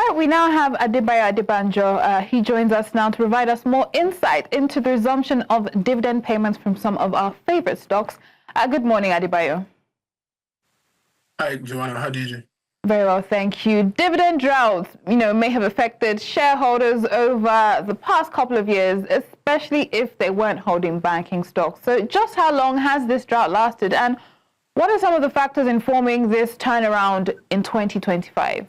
right, we now have Adebayo Adebanjo. He joins us now to provide us more insight into the resumption of dividend payments from some of our favorite stocks. Good morning, Adebayo. Hi, Joanna. How do you do? Very well, thank you. Dividend droughts, may have affected shareholders over the past couple of years, especially if they weren't holding banking stocks. So just how long has this drought lasted, and what are some of the factors informing this turnaround in 2025?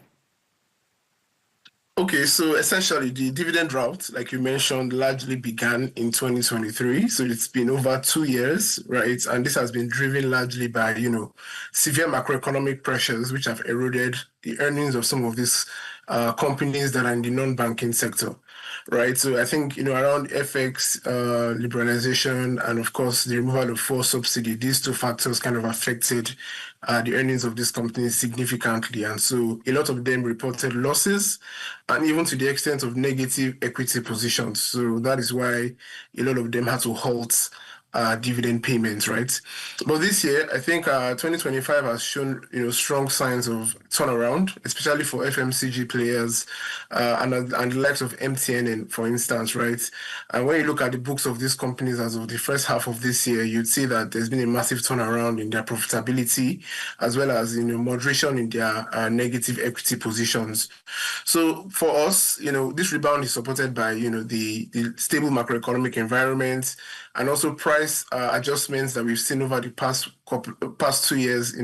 Okay, so essentially the dividend drought, like you mentioned, largely began in 2023. So it's been over 2 years, right? And this has been driven largely by, severe macroeconomic pressures, which have eroded the earnings of some of these companies that are in the non-banking sector, right? So I think, around FX liberalization and, of course, the removal of fuel subsidy, these two factors kind of affected the earnings of these companies significantly. And so a lot of them reported losses and even to the extent of negative equity positions. So that is why a lot of them had to halt dividend payments, right? But this year, I think 2025 has shown, strong signs of turnaround, especially for FMCG players and the likes of MTN, for instance, right? And when you look at the books of these companies as of the first half of this year, you'd see that there's been a massive turnaround in their profitability, as well as, moderation in their negative equity positions. So for us, this rebound is supported by, the stable macroeconomic environment and also price adjustments that we've seen over the past 2 years,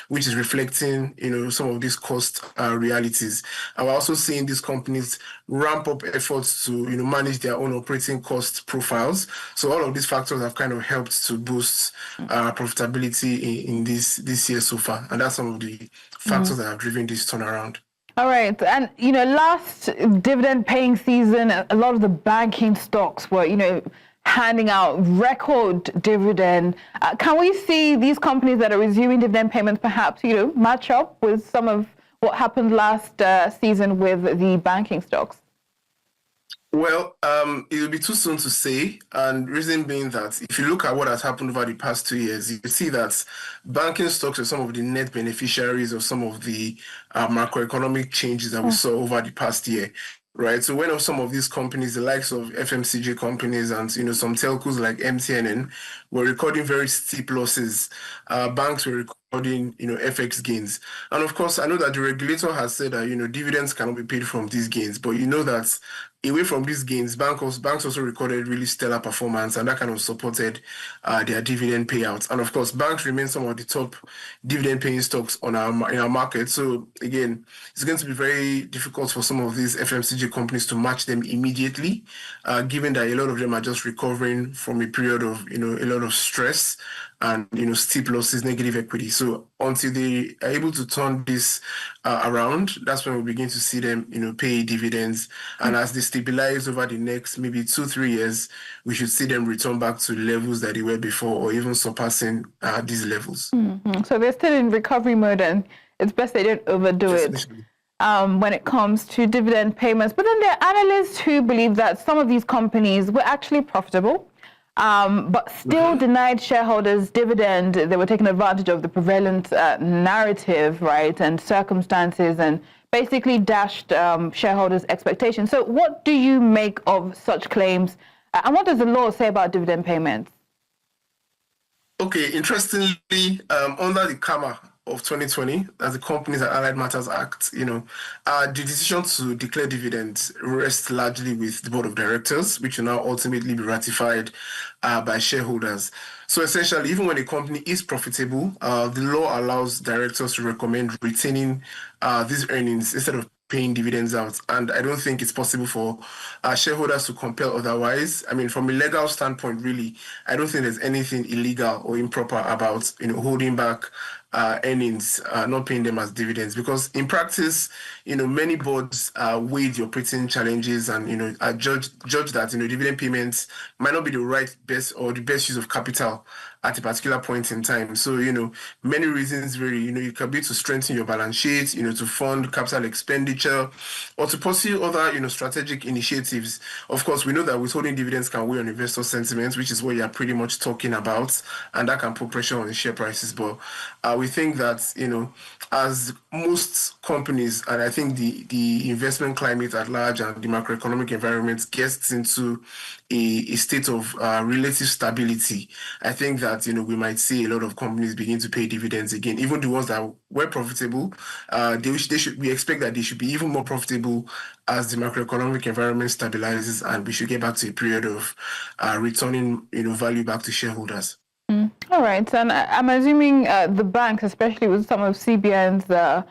which is reflecting, some of these cost realities. And we're also seeing these companies ramp up efforts to, manage their own operating cost profiles. So all of these factors have kind of helped to boost profitability in this year so far. And that's some of the factors that have driven this turnaround. All right. And, last dividend paying season, a lot of the banking stocks were, handing out record dividend. Can we see these companies that are resuming dividend payments perhaps, match up with some of what happened last season with the banking stocks? Well, it will be too soon to say, and reason being that if you look at what has happened over the past 2 years, you see that banking stocks are some of the net beneficiaries of some of the macroeconomic changes that we saw over the past year. Right. So when some of these companies, the likes of FMCG companies and, some telcos like MTN were recording very steep losses, banks were recording, FX gains. And of course, I know that the regulator has said that, dividends cannot be paid from these gains, but you know that away from these gains, banks also recorded really stellar performance, and that kind of supported their dividend payouts. And of course, banks remain some of the top dividend-paying stocks in our market. So again, it's going to be very difficult for some of these FMCG companies to match them immediately, given that a lot of them are just recovering from a period of, a lot of stress and, steep losses, negative equity. So until they are able to turn this around, that's when we begin to see them, pay dividends. And as they stabilize over the next maybe 2-3 years, we should see them return back to levels that they were before, or even surpassing these levels. Mm-hmm. So they're still in recovery mode, and it's best they don't overdo it when it comes to dividend payments. But then there are analysts who believe that some of these companies were actually profitable, but still denied shareholders dividend. They were taking advantage of the prevalent narrative, right, and circumstances, and basically dashed shareholders' expectations. So what do you make of such claims? And what does the law say about dividend payments? Okay, interestingly, under the KAMA of 2020, as the Companies and Allied Matters Act, the decision to declare dividends rests largely with the board of directors, which will now ultimately be ratified by shareholders. So essentially, even when a company is profitable, the law allows directors to recommend retaining these earnings instead of paying dividends out. And I don't think it's possible for shareholders to compel otherwise. I mean, from a legal standpoint, really, I don't think there's anything illegal or improper about, holding back earnings, not paying them as dividends, because in practice, many boards weigh the operating challenges and, judge that, dividend payments might not be the best use of capital at a particular point in time. So, many reasons really, it can be to strengthen your balance sheet, to fund capital expenditure or to pursue other, strategic initiatives. Of course, we know that withholding dividends can weigh on investor sentiment, which is what you're pretty much talking about, and that can put pressure on the share prices. But we think that, as most companies, and I think the investment climate at large and the macroeconomic environment gets into a state of relative stability, I think that, we might see a lot of companies begin to pay dividends again, even the ones that were profitable. We expect that they should be even more profitable as the macroeconomic environment stabilizes, and we should get back to a period of returning, value back to shareholders. All right, and I'm assuming the banks, especially with some of CBN's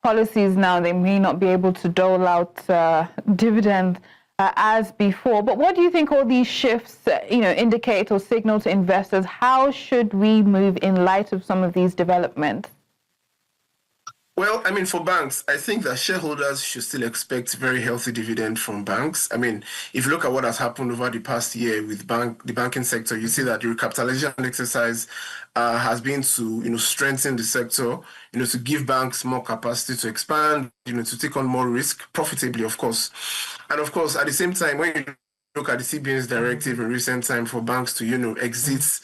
policies now, they may not be able to dole out dividends as before. But what do you think all these shifts, indicate or signal to investors? How should we move in light of some of these developments? Well, for banks, I think that shareholders should still expect very healthy dividend from banks. If you look at what has happened over the past year with the banking sector, you see that the recapitalization exercise has been to, strengthen the sector, to give banks more capacity to expand, to take on more risk profitably, of course. And of course, at the same time, when you look at the CBN's directive in recent time for banks to, exit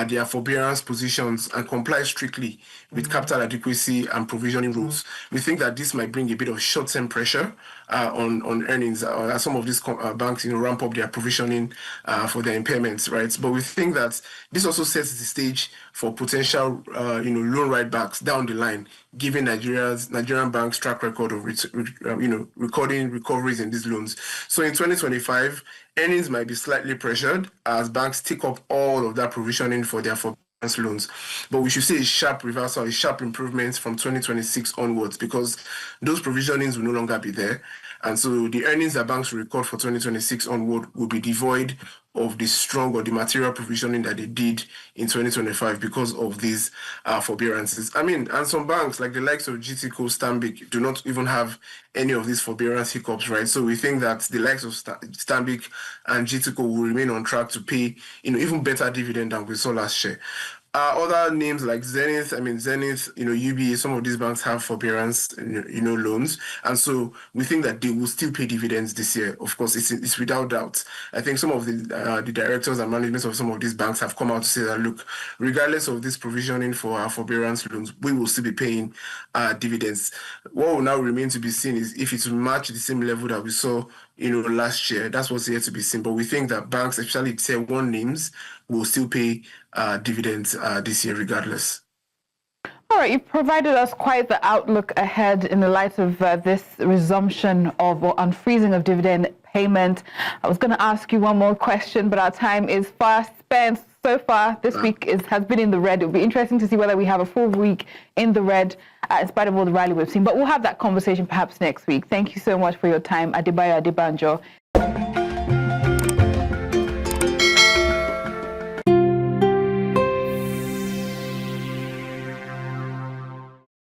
their forbearance positions and comply strictly with capital adequacy and provisioning rules, we think that this might bring a bit of short-term pressure on earnings as some of these banks, ramp up their provisioning for their impairments, right? But we think that this also sets the stage for potential, loan write-backs down the line, given Nigerian banks' track record of, recording recoveries in these loans. So in 2025, earnings might be slightly pressured as banks take up all of that provisioning for their forbearance loans. But we should see a sharp reversal, a sharp improvement from 2026 onwards, because those provisionings will no longer be there. And so the earnings that banks will record for 2026 onward will be devoid of the strong or the material provisioning that they did in 2025 because of these forbearances. And some banks, like the likes of GTCO, Stanbic, do not even have any of these forbearance hiccups, right? So we think that the likes of Stanbic and GTCO will remain on track to pay, even better dividend than we saw last year. Other names like Zenith, UBA, some of these banks have forbearance, loans. And so we think that they will still pay dividends this year. Of course, it's without doubt. I think some of the directors and management of some of these banks have come out to say that, look, regardless of this provisioning for our forbearance loans, we will still be paying dividends. What will now remain to be seen is if it will match the same level that we saw last year. That's what's yet to be seen. But we think that banks, especially tier one names, will still pay dividends this year regardless. All right, you've provided us quite the outlook ahead in the light of this resumption of or unfreezing of dividend payment. I was going to ask you one more question, but our time is fast spent. So far, this week has been in the red. It'll be interesting to see whether we have a full week in the red in spite of all the rally we've seen. But we'll have that conversation perhaps next week. Thank you so much for your time. Adebayo Adebanjo